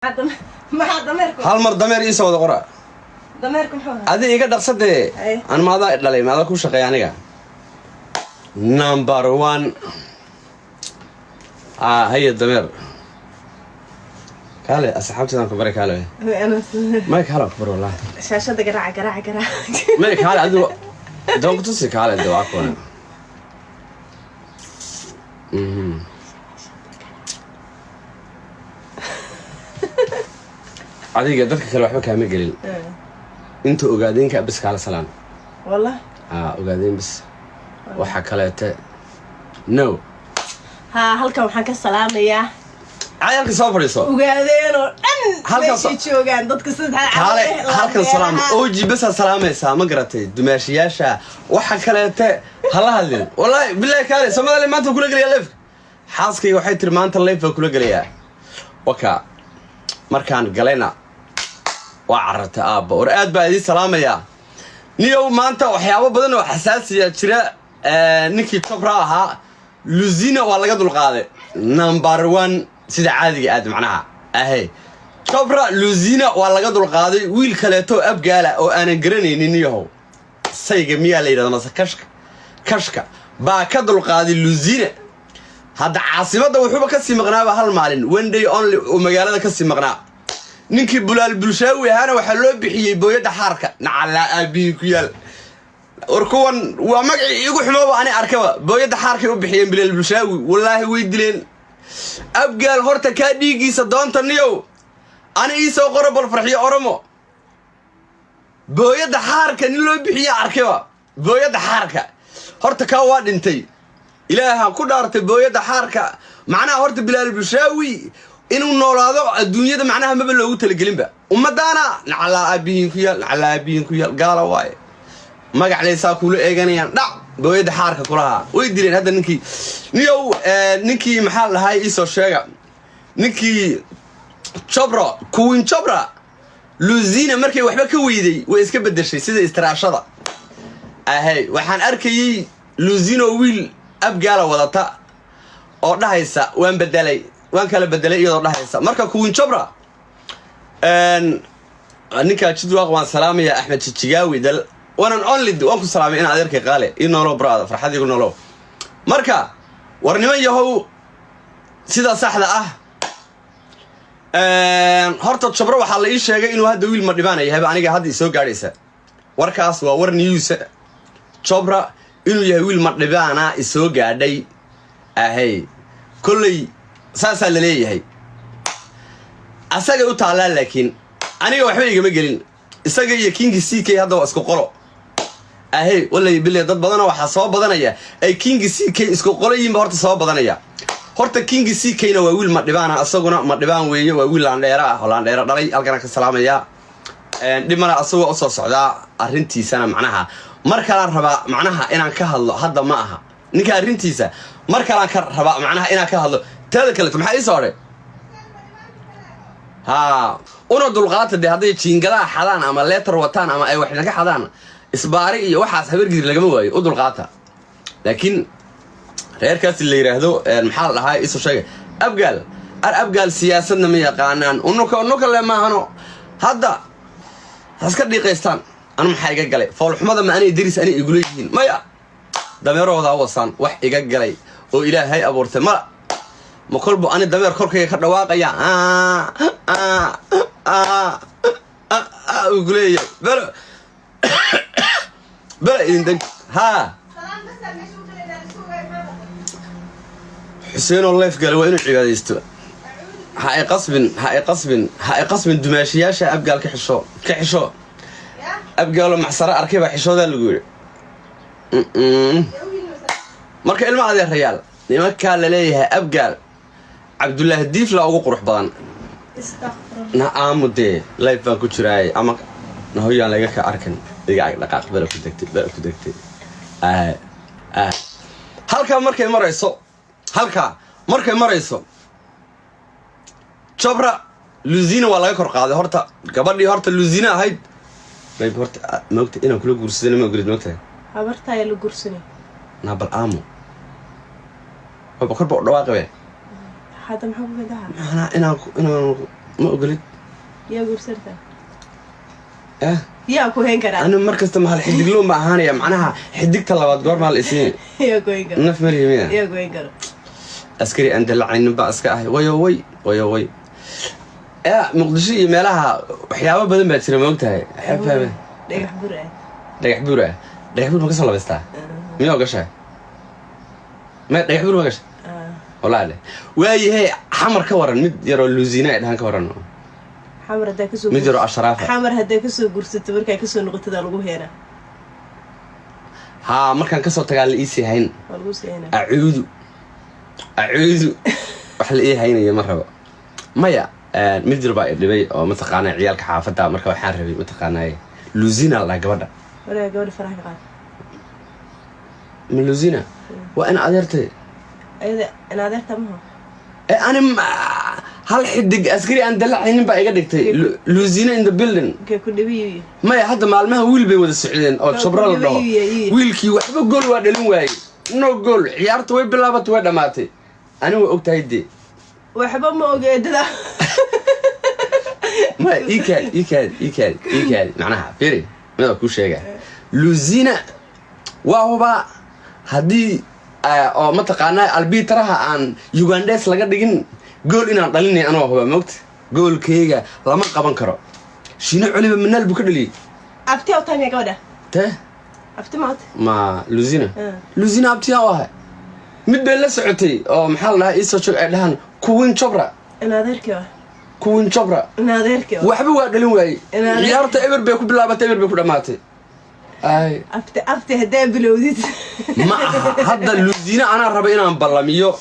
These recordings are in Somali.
hal mar dameer ii soo wada qora dameerku muxuu adii iga dhaqsadee aan maada dhalay maada ku shaqeey aniga number 1 هي الدمير كاله أصحابتي أنا كبرك كاله ما يكاله كبر والله شاشة قراعة ما يكاله عدو دوق تصي كاله دو أكون عادي قدرك كل واحد كامل قليل أنتوا قاعدين كبس كاله سلام والله قاعدين بس وحكالته نو halkan waxaan ka salaamayaa cayalka soo fadhiiso ugaadeen oo dhan halkan joogan dadka halkan salaam oo jibasa salaamaysa ma garatay dumaashiyaasha waxa kaleete hala hadlin wallahi billahi kaale Soomaaliya maanta kula galiya leef xaaskay waxay tir maanta leef kula galiya waka markaan galayna waa carrata aaba war aad baa idin salaamaya niyow maanta waxyaabo badan oo xasaasiya jira ninkii Tabra ahaa لوزينا ولا قدر القاضي نمبر 1 سيد عادي قاعد معناها اهي كبرى لوزينا ولا قدر القاضي ويل كلاتو ابقاله او انا قرنيني نيهو سيغ ميا ليرا ما كشكا با كدر القاضي لوزينا هذا عاصمته وحبه كسي مقنابه هل مالين وين دي اونلي ومغالده كسي مقنا نينكي بلال بلشاوي هانا waxa loo bixiyay booyada xaarka nacala abi ku yal orkowan waa magaci igu xumaaba ani arkaba booyada xaarkay u bixiyeen bilal bulshaawi wallahi way dileen abgaal horta ka dhiigiisa doonta niyow ani ii soo qoro bal farxiyo oromo booyada xaarka ni loo bixiyo arkaba booyada xaarka horta ka waa dhintay ilaaha ku dhaartay booyada xaarka macnaha horta bilal bulshaawi inuu noolaado adduunyada macnaha maba loogu talagelinba ummadaana nacala abiin ku yal gaala waaye magac leesaa kula eeganayaan dhac booyada xaarka kulaha way dileen hadda ninkii maxaa lahaay isoo sheega ninkii Tabra Queen Tabra Luzina markay waxba ka weyday way iska bedeshay sida istiraashada ahay waxaan arkayay Luzina wiil abgaala wadata oo dhahaysa waan kala bedelay iyadoo dhahaysa marka Queen Tabra ninka jidwaaq waan salaamaya Axmed Jigaawi dal وانا only وانكو سلامي انا اديركي قالي انو برادر فرحدي يقول نولو marka warnimo yahow sida saxda ah horta Tabra waxa la ii sheegay inuu hadda wiil ma dhibaanayo aniga hadda soo gaaraysa warkaas waa war news Tabra inuu yahay wiil ma dhibaana soo gaadhay ahay kulli saasa la leeyahay asaga u taala laakiin aniga waxba igama gelin isaga iyo King CK hadda waa isku qolo ahay wallahi billahi dad badan waxa soo badanaya ay King CK isku qolayiin horta soo badanaya horta King CK na waa wiil ma dhibaana asaguna ma dhibaan weeye waa wiil aan dheera dhalay halkan ka salaamaya dhimana asagoo u soo socda arintiisana macnaha marka la raba macnaha inaan ka hadlo hadda ma aha ninka arintiisa marka la ka raba macnaha inaan ka hadlo taada kale maxay soo hore una dulqaata haday jiingadaha xadaan ama letter wataan ama ay wax naga xadaan isbaari iyo waxaas habargir lagama waayo u dulqaata laakiin reerkaas la yiraahdo maxaa la dhahay isoo sheegay abgaal siyaasadna ma yaqaanaan unuka le maahano hadda haska dhiiqaystaan anu maxaa iga galay foolxumada ma anay diris anay igu leeyihiin maya dameerooda wasan wax iga galay oo ilaahay abuurtay ma kolbo ani dameer korkayga ka dhawaaqaya uguleeya bala idin ها حسين الله يفقل وين عباديستو هاي قصب دماشياشا ابقى كحشو ابقى له معصره اركبه حشو ذا اللي يقول marka ilmaha adeer reyaal nimanka la leeyahay abgaal Abdullah Diif la ugu qurux badan na aamude live baan ku jiray ama nahoyaan laga ka arkan diga dhaqaaq bala ku degtay halka markay marayso Tabra Luzina waa laga kor qaaday horta gabadhii horta Luzina ahayd bayb horta moogta inaan kula guursadeen ma ogrid moogta habarta ay la guursanay nabal aamu بكر بقول دواقي هذا محبوب ده أنا ما أقولك يا قرصرتها إيه يا كوهين كرا أنا مركز تمهل حدق لهم معهاني يا معناها حدق طلبات قور مع الإسنين يا كوهين كرا نف مريمية يا كوهين كرا أسكري عند العين بقى أسكاه وي يا مقدشي مالها وحيابة بدل ما تصير موقتها حبها دقح برا دقح بور ما قصة الله بستها مين وقشها ما دقح بور ما قشها والله عليه واي هي حمر كورن مد يرو اللوزيناء دهان كورن حمر هدا كسو مد يرو أشرافة حمر هدا كسو قرصت مركا كسو نقطة لغو هنا ها مركان كسو تقال إيسي هين لغو سينا أعوذ وحل إيه هين يا مرحبا مايا مد يرو بقى اللي أو متقانا عيالك حافظة مركا حاربي متقانا إيه لوزيناء الله قبضة ولا قبل فرح قال من لوزيناء وأنا قدرت أيضا أنا قدرت أمها أنا هل حدق أسكري أن دلع عينين بقى قدرت لوزيناء in the building كل بي مايا حتى معلمها ويل بي وذا السعودين أو شبرا الله ويلكي وحبا قول وادلون واي نو قول عيارت وي بلابت وي دماتي أنا وقت هيدي وحبا ما أوجد ذا ما إيكال معناها فيري ما كل شيء لوزيناء وهو بقى هدي أو ما تقانا البي تراها عن يوغانديس لقد دقين قول إنا طليني أنا وهو موت قول كيجا لما قبان كرو شنو علم من البكر لي أبتي أو تاني كودا ته أبتي مات ما لوزينا أبتي أوها مدبل لسعتي أو محل لها إيسو شو لهن كوين شبرا أنا ذيرك كوين شبرا أنا ذيرك وحبوا وادلون واي عيارت إبر بيكو بلابة إبر بيكو دماتي أي أبتي هدا بلوديت ما هذا لوزينا أنا ربينا نبلميو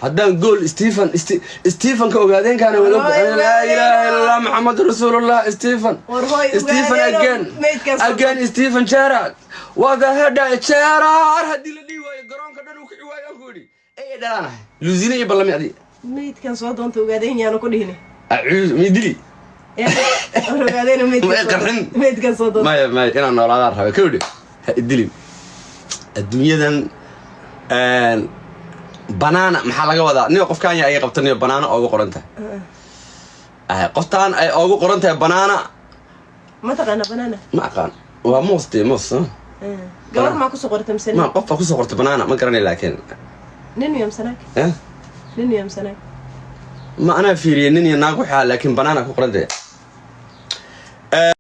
هدان قول ستيفن كوغادين كان يقول لا اله الا الله محمد رسول الله ستيفن اجين ستيفن شارع وذا هدا شارع هدي لدي واي غرون كدن وكعي واي اغوري اي دلانا لوزينا يبلمي ادي ميد كان سو دونت اوغادين يانو كدهني اعوذ ميدلي اوغادين ميد كان سو دونت ما انا نورادا ربا كودي ادلي الدنيا بنانا محل laga wadaa niyo qofkan ay qabtanayo banaana oo ugu qoranta qoftaan ay ugu qoranta banaana ma taqaana banaana ma aqaan waa moos gabar ma ku soo qortay mise ma qof ku soo qortay banaana ma garanay laakiin nin yam sanak nin yam sanak ma ana fiiriyay nin naag waxa laakiin banaana ku qorantay